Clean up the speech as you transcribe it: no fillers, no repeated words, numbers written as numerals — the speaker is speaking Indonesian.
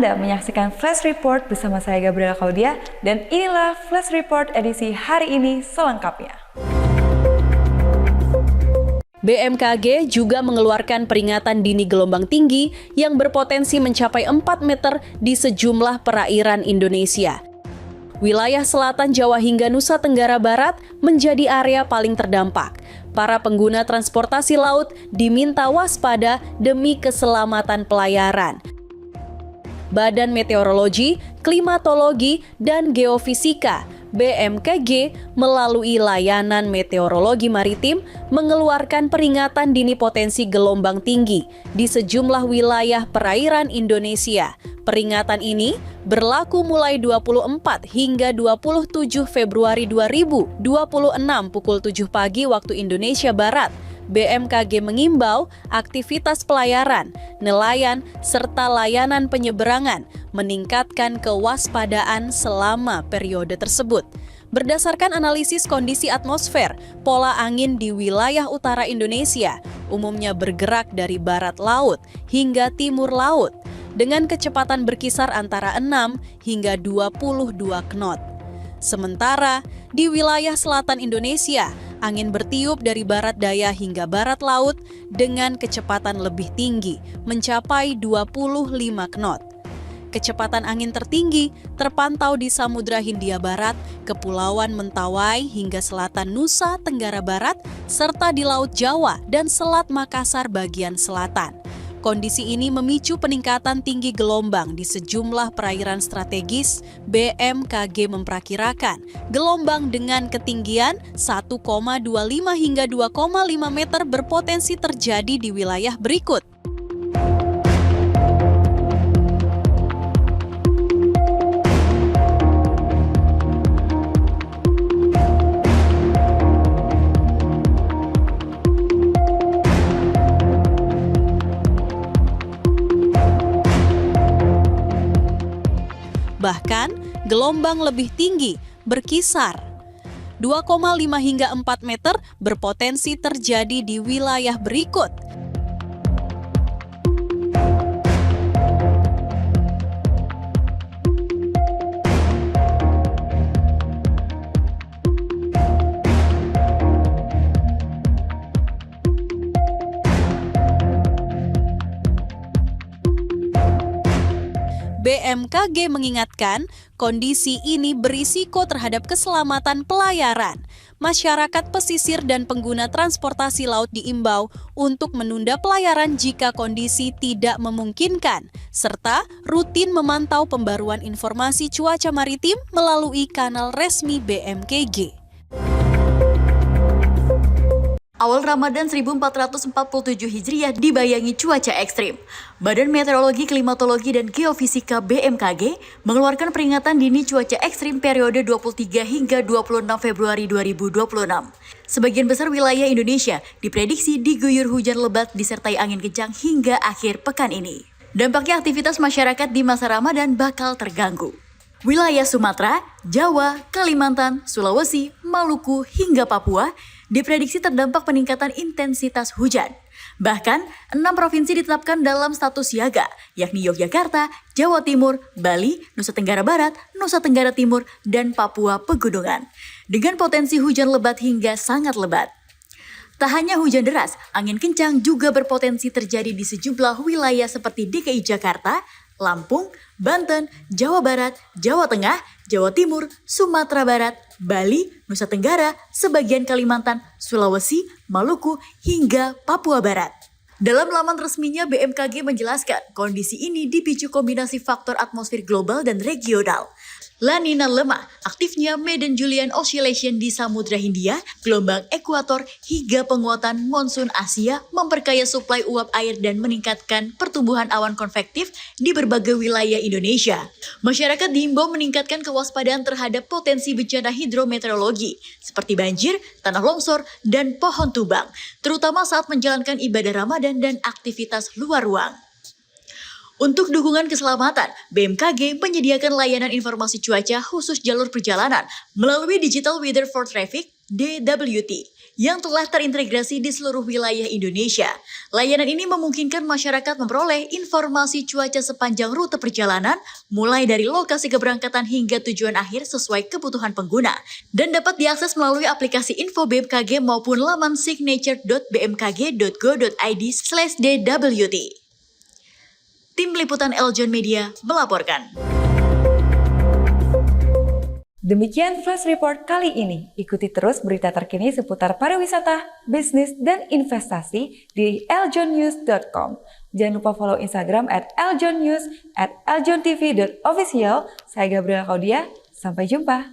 Anda menyaksikan Flash Report bersama saya Gabriela Claudia dan inilah Flash Report edisi hari ini selengkapnya. BMKG juga mengeluarkan peringatan dini gelombang tinggi yang berpotensi mencapai 4 meter di sejumlah perairan Indonesia. Wilayah selatan Jawa hingga Nusa Tenggara Barat menjadi area paling terdampak. Para pengguna transportasi laut diminta waspada demi keselamatan pelayaran. Badan Meteorologi, Klimatologi, dan Geofisika (BMKG) melalui layanan meteorologi maritim mengeluarkan peringatan dini potensi gelombang tinggi di sejumlah wilayah perairan Indonesia. Peringatan ini berlaku mulai 24 hingga 27 Februari 2026 pukul 7 pagi waktu Indonesia Barat. BMKG mengimbau aktivitas pelayaran, nelayan, serta layanan penyeberangan meningkatkan kewaspadaan selama periode tersebut. Berdasarkan analisis kondisi atmosfer, pola angin di wilayah utara Indonesia umumnya bergerak dari barat laut hingga timur laut dengan kecepatan berkisar antara 6 hingga 22 knot. Sementara di wilayah selatan Indonesia, angin bertiup dari barat daya hingga barat laut dengan kecepatan lebih tinggi, mencapai 25 knot. Kecepatan angin tertinggi terpantau di Samudra Hindia Barat, Kepulauan Mentawai hingga selatan Nusa Tenggara Barat, serta di Laut Jawa dan Selat Makassar bagian selatan. Kondisi ini memicu peningkatan tinggi gelombang di sejumlah perairan strategis. BMKG memperkirakan gelombang dengan ketinggian 1,25 hingga 2,5 meter berpotensi terjadi di wilayah berikut. Bahkan, gelombang lebih tinggi berkisar 2,5 hingga 4 meter berpotensi terjadi di wilayah berikut. BMKG mengingatkan kondisi ini berisiko terhadap keselamatan pelayaran. Masyarakat pesisir dan pengguna transportasi laut diimbau untuk menunda pelayaran jika kondisi tidak memungkinkan, serta rutin memantau pembaruan informasi cuaca maritim melalui kanal resmi BMKG. Awal Ramadan 1447 Hijriah dibayangi cuaca ekstrim. Badan Meteorologi, Klimatologi, dan Geofisika BMKG mengeluarkan peringatan dini cuaca ekstrim periode 23 hingga 26 Februari 2026. Sebagian besar wilayah Indonesia diprediksi diguyur hujan lebat disertai angin kencang hingga akhir pekan ini. Dampaknya aktivitas masyarakat di masa Ramadan bakal terganggu. Wilayah Sumatera, Jawa, Kalimantan, Sulawesi, Maluku, hingga Papua diprediksi terdampak peningkatan intensitas hujan. Bahkan, 6 provinsi ditetapkan dalam status siaga, yakni Yogyakarta, Jawa Timur, Bali, Nusa Tenggara Barat, Nusa Tenggara Timur, dan Papua Pegunungan, dengan potensi hujan lebat hingga sangat lebat. Tak hanya hujan deras, angin kencang juga berpotensi terjadi di sejumlah wilayah seperti DKI Jakarta, Lampung, Banten, Jawa Barat, Jawa Tengah, Jawa Timur, Sumatera Barat, Bali, Nusa Tenggara, sebagian Kalimantan, Sulawesi, Maluku, hingga Papua Barat. Dalam laman resminya, BMKG menjelaskan kondisi ini dipicu kombinasi faktor atmosfer global dan regional. La Nina lemah, aktifnya Madden-Julian Oscillation di Samudra Hindia, gelombang ekuator, hingga penguatan monsun Asia memperkaya suplai uap air dan meningkatkan pertumbuhan awan konvektif di berbagai wilayah Indonesia. Masyarakat diimbau meningkatkan kewaspadaan terhadap potensi bencana hidrometeorologi, seperti banjir, tanah longsor, dan pohon tumbang, terutama saat menjalankan ibadah Ramadan dan aktivitas luar ruang. Untuk dukungan keselamatan, BMKG menyediakan layanan informasi cuaca khusus jalur perjalanan melalui Digital Weather for Traffic (DWT) yang telah terintegrasi di seluruh wilayah Indonesia. Layanan ini memungkinkan masyarakat memperoleh informasi cuaca sepanjang rute perjalanan, mulai dari lokasi keberangkatan hingga tujuan akhir sesuai kebutuhan pengguna, dan dapat diakses melalui aplikasi info BMKG maupun laman signature.bmkg.go.id/dwt. Tim Liputan Eljon Media melaporkan. Demikian Flash Report kali ini. Ikuti terus berita terkini seputar pariwisata, bisnis, dan investasi di eljonnews.com. Jangan lupa follow Instagram @eljonnews, @eljontv.official. Saya Gabriela Claudia, sampai jumpa.